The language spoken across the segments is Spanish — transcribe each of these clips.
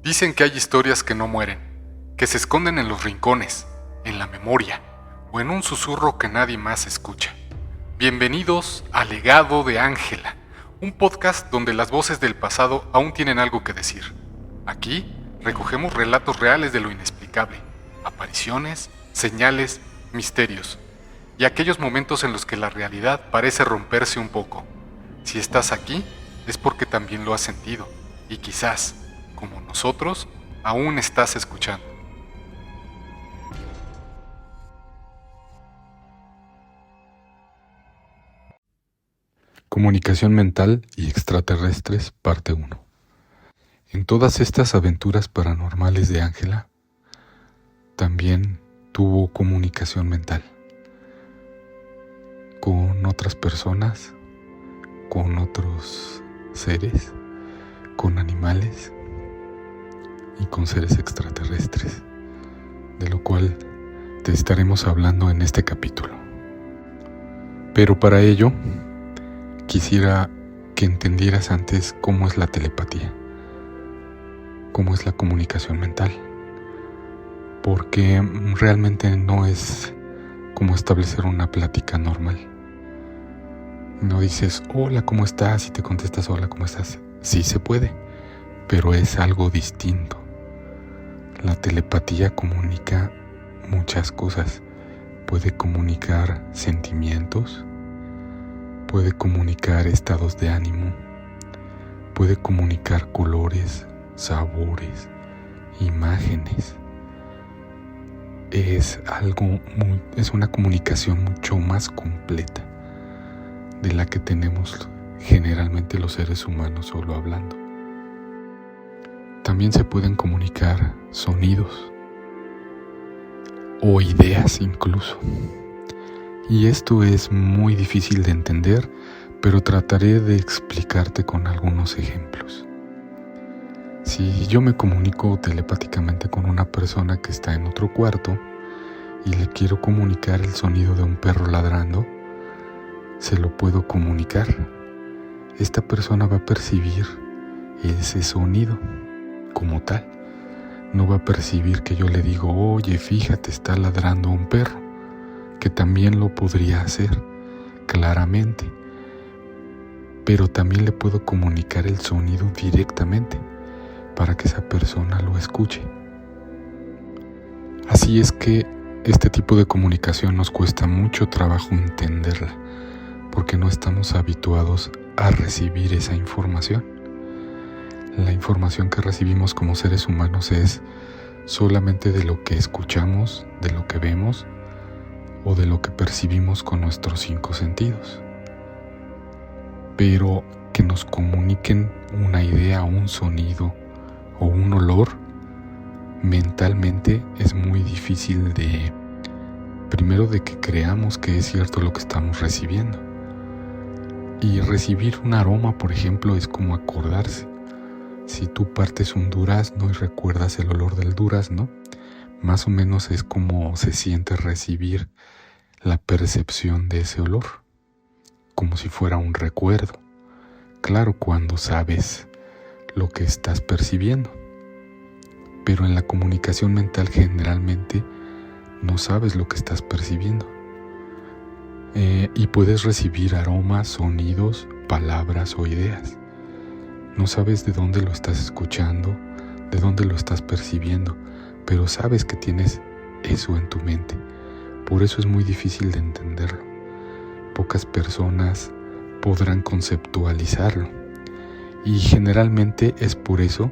Dicen que hay historias que no mueren, que se esconden en los rincones, en la memoria o en un susurro que nadie más escucha. Bienvenidos a Legado de Ángela, un podcast donde las voces del pasado aún tienen algo que decir. Aquí recogemos relatos reales de lo inexplicable, apariciones, señales, misterios y aquellos momentos en los que la realidad parece romperse un poco. Si estás aquí, es porque también lo has sentido y quizás, como nosotros, aún estás escuchando. Comunicación mental y extraterrestres, parte 1. En todas estas aventuras paranormales de Ángela, también tuvo comunicación mental con otras personas, con otros seres, con animales y con seres extraterrestres, de lo cual te estaremos hablando en este capítulo. Pero para ello, quisiera que entendieras antes cómo es la telepatía, cómo es la comunicación mental, porque realmente no es como establecer una plática normal. No dices, hola, ¿cómo estás? Y te contestas, hola, ¿cómo estás? Sí se puede, pero es algo distinto. La telepatía comunica muchas cosas. Puede comunicar sentimientos, puede comunicar estados de ánimo, puede comunicar colores, sabores, imágenes. Es una comunicación mucho más completa de la que tenemos generalmente los seres humanos solo hablando. También se pueden comunicar sonidos o ideas incluso. Y esto es muy difícil de entender, pero trataré de explicarte con algunos ejemplos. Si yo me comunico telepáticamente con una persona que está en otro cuarto y le quiero comunicar el sonido de un perro ladrando, se lo puedo comunicar. Esta persona va a percibir ese sonido como tal. No va a percibir que yo le digo, oye, fíjate, está ladrando un perro, que también lo podría hacer, claramente. Pero también le puedo comunicar el sonido directamente para que esa persona lo escuche. Así es que este tipo de comunicación nos cuesta mucho trabajo entenderla, porque no estamos habituados a recibir esa información. La información que recibimos como seres humanos es solamente de lo que escuchamos, de lo que vemos o de lo que percibimos con nuestros 5 sentidos. Pero que nos comuniquen una idea, un sonido o un olor, mentalmente es muy difícil primero de que creamos que es cierto lo que estamos recibiendo. Y recibir un aroma, por ejemplo, es como acordarse. Si tú partes un durazno y recuerdas el olor del durazno, más o menos es como se siente recibir la percepción de ese olor, como si fuera un recuerdo. Claro, cuando sabes lo que estás percibiendo, pero en la comunicación mental generalmente no sabes lo que estás percibiendo. Y puedes recibir aromas, sonidos, palabras o ideas. No sabes de dónde lo estás escuchando, de dónde lo estás percibiendo, pero sabes que tienes eso en tu mente. Por eso es muy difícil de entenderlo. Pocas personas podrán conceptualizarlo. Y generalmente es por eso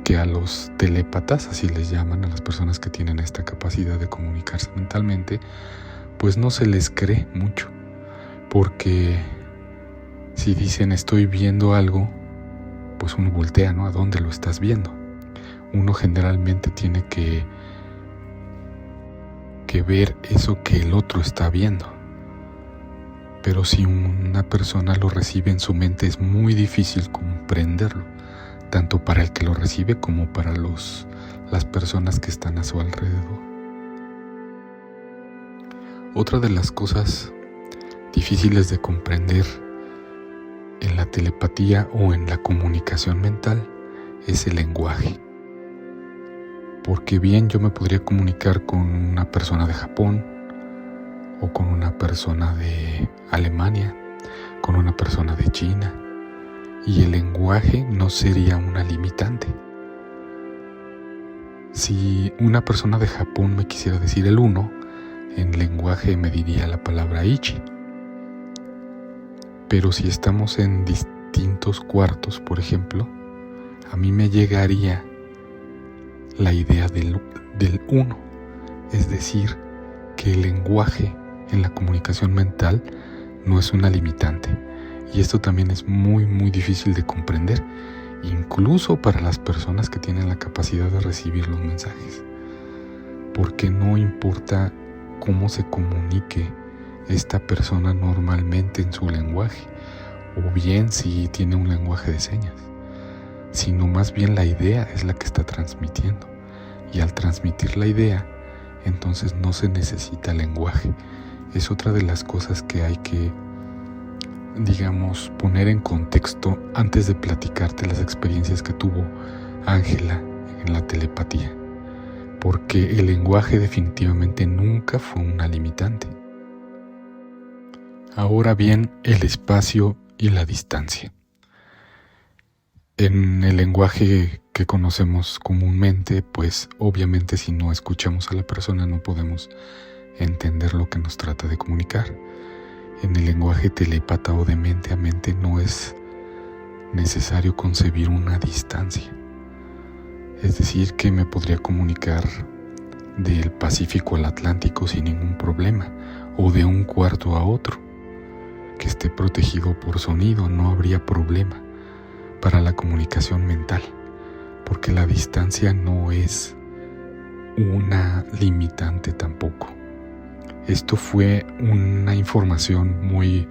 que a los telépatas, así les llaman a las personas que tienen esta capacidad de comunicarse mentalmente, pues no se les cree mucho, porque si dicen estoy viendo algo, pues uno voltea, ¿no? ¿A dónde lo estás viendo? Uno generalmente tiene que ver eso que el otro está viendo. Pero si una persona lo recibe en su mente es muy difícil comprenderlo, tanto para el que lo recibe como para las personas que están a su alrededor. Otra de las cosas difíciles de comprender en la telepatía o en la comunicación mental es el lenguaje. Porque bien yo me podría comunicar con una persona de Japón, o con una persona de Alemania, con una persona de China, y el lenguaje no sería una limitante. Si una persona de Japón me quisiera decir el 1, en lenguaje me diría la palabra ichi. Pero si estamos en distintos cuartos, por ejemplo, a mí me llegaría la idea del 1, es decir, que el lenguaje en la comunicación mental no es una limitante. Y esto también es muy difícil de comprender, incluso para las personas que tienen la capacidad de recibir los mensajes. Porque no importa cómo se comunique esta persona normalmente en su lenguaje, o bien si tiene un lenguaje de señas, sino más bien la idea es la que está transmitiendo. Y al transmitir la idea, entonces no se necesita lenguaje. Es otra de las cosas que hay que, poner en contexto antes de platicarte las experiencias que tuvo Ángela en la telepatía. Porque el lenguaje definitivamente nunca fue una limitante. Ahora bien, el espacio y la distancia. En el lenguaje que conocemos comúnmente, pues obviamente si no escuchamos a la persona no podemos entender lo que nos trata de comunicar. En el lenguaje telépata o de mente a mente no es necesario concebir una distancia. Es decir, que me podría comunicar del Pacífico al Atlántico sin ningún problema, o de un cuarto a otro, que esté protegido por sonido, no habría problema para la comunicación mental, porque la distancia no es una limitante tampoco. Esto fue una información muy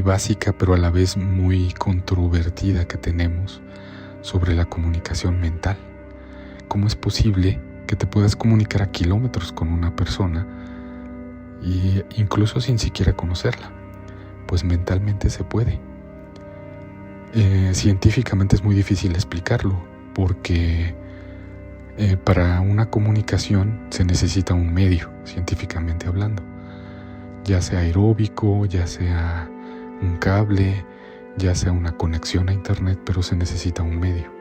básica, pero a la vez muy controvertida que tenemos sobre la comunicación mental. ¿Cómo es posible que te puedas comunicar a kilómetros con una persona, e incluso sin siquiera conocerla? Pues mentalmente se puede. Científicamente es muy difícil explicarlo, porque para una comunicación se necesita un medio, científicamente hablando, ya sea aeróbico, ya sea un cable, ya sea una conexión a internet, pero se necesita un medio.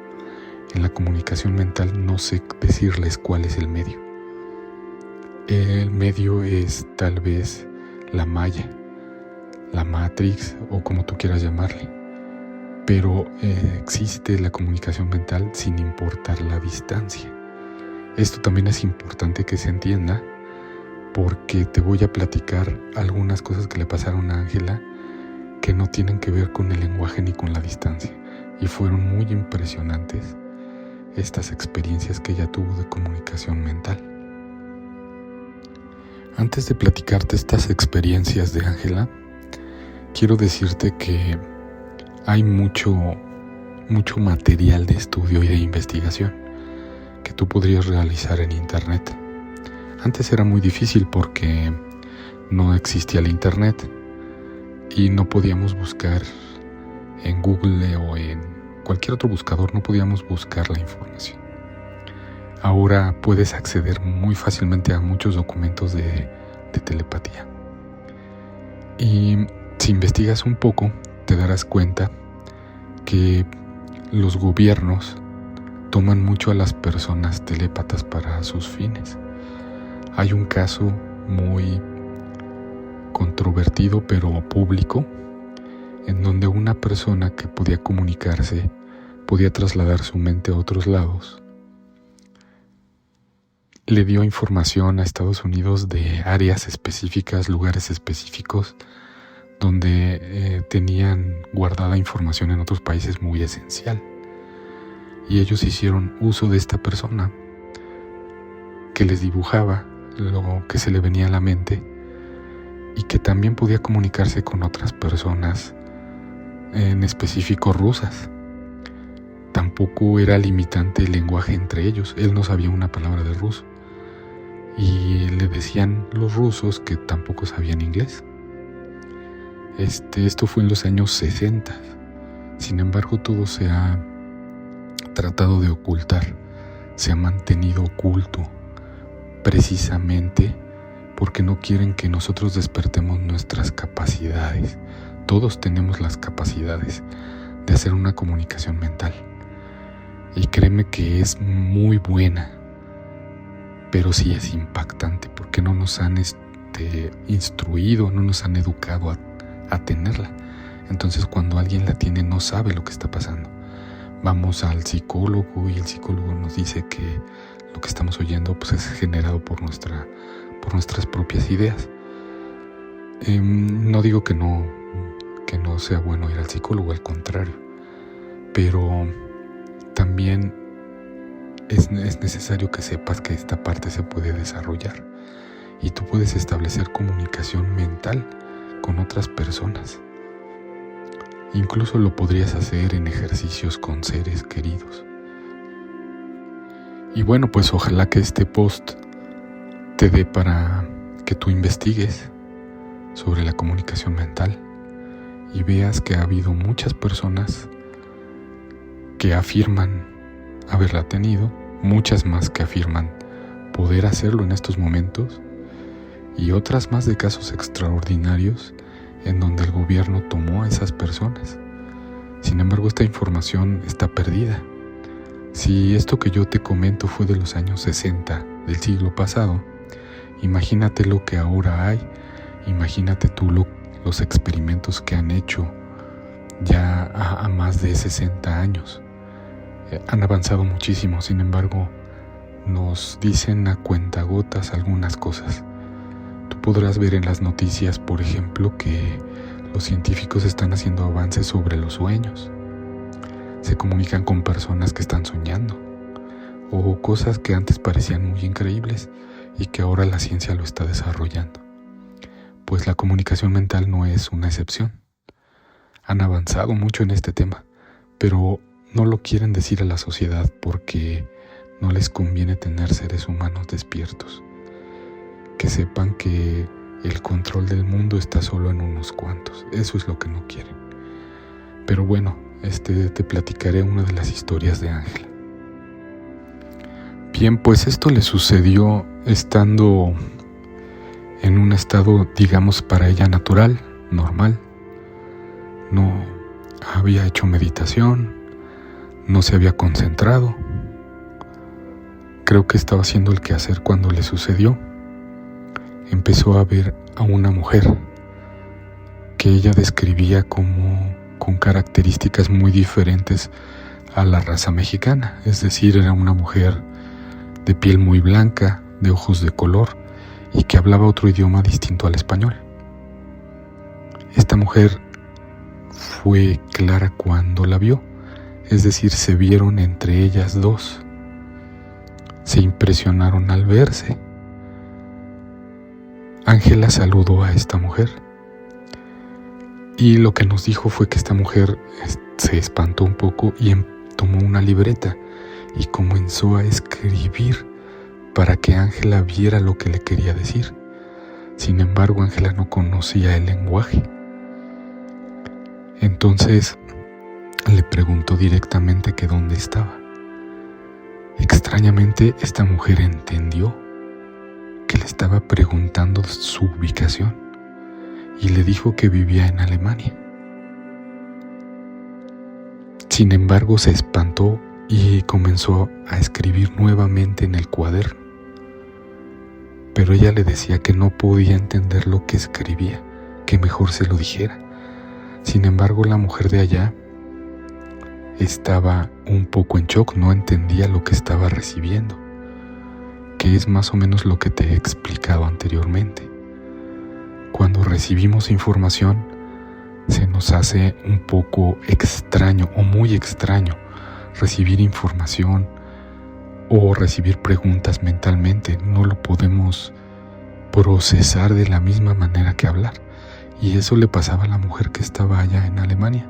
En la comunicación mental no sé decirles cuál es el medio. El medio es tal vez la malla, la Matrix o como tú quieras llamarle, pero existe la comunicación mental sin importar la distancia. Esto también es importante que se entienda, porque te voy a platicar algunas cosas que le pasaron a Ángela que no tienen que ver con el lenguaje ni con la distancia, y fueron muy impresionantes estas experiencias que ella tuvo de comunicación mental. Antes de platicarte estas experiencias de Ángela, quiero decirte que hay mucho material de estudio y de investigación que tú podrías realizar en internet. Antes era muy difícil porque no existía el internet y no podíamos buscar en Google o en cualquier otro buscador, no podíamos buscar la información. Ahora puedes acceder muy fácilmente a muchos documentos de telepatía. Y si investigas un poco, te darás cuenta que los gobiernos toman mucho a las personas telépatas para sus fines. Hay un caso muy controvertido pero público, en donde una persona que podía comunicarse, podía trasladar su mente a otros lados, le dio información a Estados Unidos de áreas específicas, lugares específicos, donde tenían guardada información en otros países muy esencial. Y ellos hicieron uso de esta persona que les dibujaba lo que se le venía a la mente y que también podía comunicarse con otras personas, en específico rusas. Tampoco era limitante el lenguaje entre ellos. Él no sabía una palabra de ruso y le decían los rusos que tampoco sabían inglés. Esto fue en los años 60. Sin embargo, todo se ha tratado de ocultar, se ha mantenido oculto precisamente porque no quieren que nosotros despertemos nuestras capacidades. Todos tenemos las capacidades de hacer una comunicación mental. Y créeme que es muy buena, pero sí es impactante porque no nos han instruido, no nos han educado a tenerla. Entonces cuando alguien la tiene no sabe lo que está pasando. Vamos al psicólogo y el psicólogo nos dice que lo que estamos oyendo pues, es generado por nuestras propias ideas. No digo que no sea bueno ir al psicólogo, al contrario, pero también es necesario que sepas que esta parte se puede desarrollar y tú puedes establecer comunicación mental con otras personas. Incluso lo podrías hacer en ejercicios con seres queridos. Y bueno, pues ojalá que este post te dé para que tú investigues sobre la comunicación mental y veas que ha habido muchas personas que afirman haberla tenido, muchas más que afirman poder hacerlo en estos momentos y otras más de casos extraordinarios en donde el gobierno tomó a esas personas. Sin embargo, esta información está perdida. Si esto que yo te comento fue de los años 60 del siglo pasado, imagínate lo que ahora hay, imagínate tú los experimentos que han hecho ya a más de 60 años. Han avanzado muchísimo, sin embargo, nos dicen a cuentagotas algunas cosas. Tú podrás ver en las noticias, por ejemplo, que los científicos están haciendo avances sobre los sueños. Se comunican con personas que están soñando, o cosas que antes parecían muy increíbles y que ahora la ciencia lo está desarrollando. Pues la comunicación mental no es una excepción. Han avanzado mucho en este tema, pero no lo quieren decir a la sociedad porque no les conviene tener seres humanos despiertos. Que sepan que el control del mundo está solo en unos cuantos. Eso es lo que no quieren. Pero bueno, te platicaré una de las historias de Ángela. Bien, pues esto le sucedió estando en un estado, digamos, para ella natural, normal. No había hecho meditación, no se había concentrado. Creo que estaba haciendo el quehacer cuando le sucedió. Empezó a ver a una mujer que ella describía como con características muy diferentes a la raza mexicana. Es decir, era una mujer de piel muy blanca, de ojos de color y que hablaba otro idioma distinto al español. Esta mujer fue clara cuando la vio, es decir, se vieron entre ellas dos. Se impresionaron al verse. Ángela saludó a esta mujer y lo que nos dijo fue que esta mujer se espantó un poco y tomó una libreta y comenzó a escribir para que Ángela viera lo que le quería decir. Sin embargo, Ángela no conocía el lenguaje. Entonces le preguntó directamente que dónde estaba. Extrañamente, esta mujer entendió que le estaba preguntando su ubicación y le dijo que vivía en Alemania. Sin embargo, se espantó y comenzó a escribir nuevamente en el cuaderno. Pero ella le decía que no podía entender lo que escribía, que mejor se lo dijera. Sin embargo, la mujer de allá estaba un poco en shock, no entendía lo que estaba recibiendo, que es más o menos lo que te he explicado anteriormente. Cuando recibimos información, se nos hace un poco extraño o muy extraño recibir información o recibir preguntas mentalmente. No lo podemos procesar de la misma manera que hablar. Y eso le pasaba a la mujer que estaba allá en Alemania.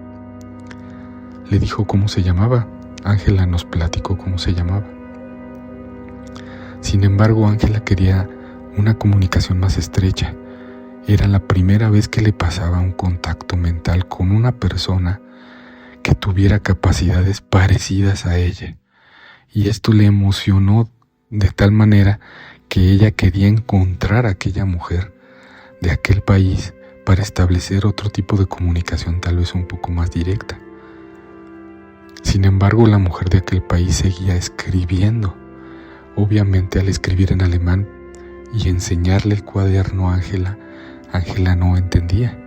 Le dijo cómo se llamaba. Ángela nos platicó cómo se llamaba. Sin embargo, Ángela quería una comunicación más estrecha. Era la primera vez que le pasaba un contacto mental con una persona que tuviera capacidades parecidas a ella. Y esto le emocionó de tal manera que ella quería encontrar a aquella mujer de aquel país para establecer otro tipo de comunicación, tal vez un poco más directa. Sin embargo, la mujer de aquel país seguía escribiendo. Obviamente, al escribir en alemán y enseñarle el cuaderno a Ángela, Ángela no entendía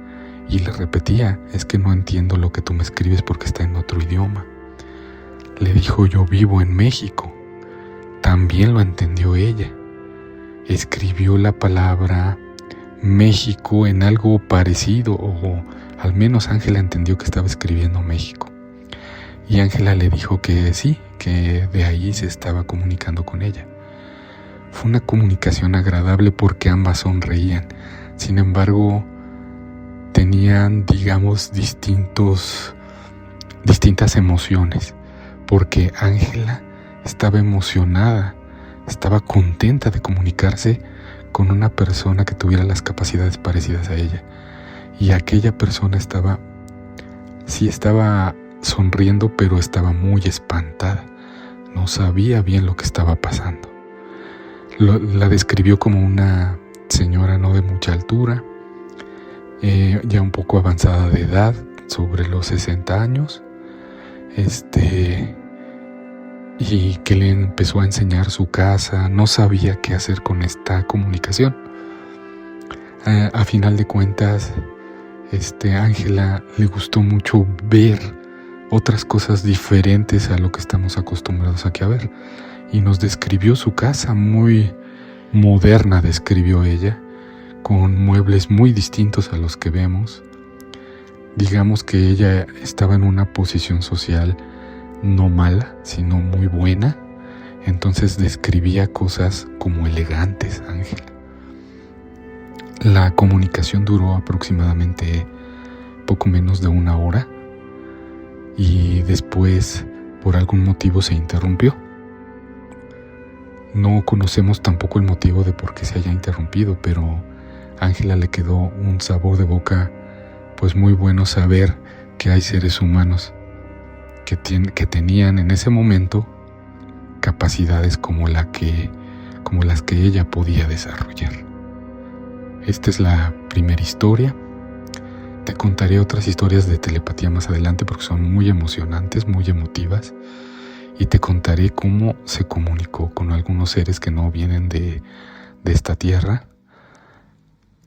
y le repetía: es que no entiendo lo que tú me escribes porque está en otro idioma. Le dijo: yo vivo en México. También lo entendió ella. Escribió la palabra México en algo parecido, o al menos Ángela entendió que estaba escribiendo México. Y Ángela le dijo que sí, que de ahí se estaba comunicando con ella. Fue una comunicación agradable porque ambas sonreían. Sin embargo, tenían, digamos, distintas emociones, porque Ángela estaba emocionada, estaba contenta de comunicarse con una persona que tuviera las capacidades parecidas a ella, y aquella persona estaba sonriendo, pero estaba muy espantada, no sabía bien lo que estaba pasando. La describió como una señora no de mucha altura, ya un poco avanzada de edad, sobre los 60 años, y que le empezó a enseñar su casa. No sabía qué hacer con esta comunicación. A final de cuentas, Ángela le gustó mucho ver otras cosas diferentes a lo que estamos acostumbrados aquí a ver, y nos describió su casa muy moderna, describió ella, con muebles muy distintos a los que vemos. Digamos que ella estaba en una posición social no mala, sino muy buena. Entonces describía cosas como elegantes, Ángela. La comunicación duró aproximadamente poco menos de 1 hora y después, por algún motivo, se interrumpió. No conocemos tampoco el motivo de por qué se haya interrumpido, pero a Ángela le quedó un sabor de boca pues muy bueno saber que hay seres humanos que tenían en ese momento capacidades como las que ella podía desarrollar. Esta es la primera historia. Te contaré otras historias de telepatía más adelante porque son muy emocionantes, muy emotivas, y te contaré cómo se comunicó con algunos seres que no vienen de esta tierra.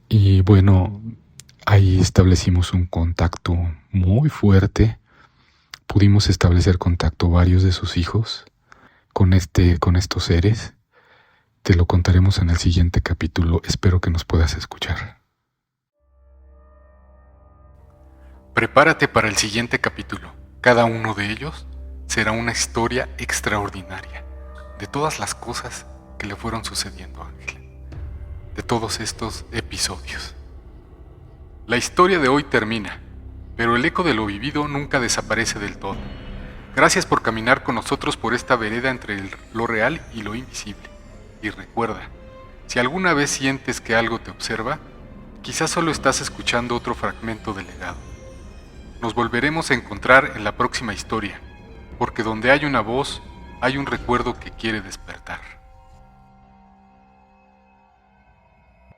Y bueno, ahí establecimos un contacto muy fuerte. Pudimos establecer contacto varios de sus hijos con estos seres. Te lo contaremos en el siguiente capítulo. Espero que nos puedas escuchar. Prepárate para el siguiente capítulo. Cada uno de ellos será una historia extraordinaria de todas las cosas que le fueron sucediendo a Ángela, de todos estos episodios. La historia de hoy termina, pero el eco de lo vivido nunca desaparece del todo. Gracias por caminar con nosotros por esta vereda entre lo real y lo invisible. Y recuerda, si alguna vez sientes que algo te observa, quizás solo estás escuchando otro fragmento del legado. Nos volveremos a encontrar en la próxima historia, porque donde hay una voz, hay un recuerdo que quiere despertar.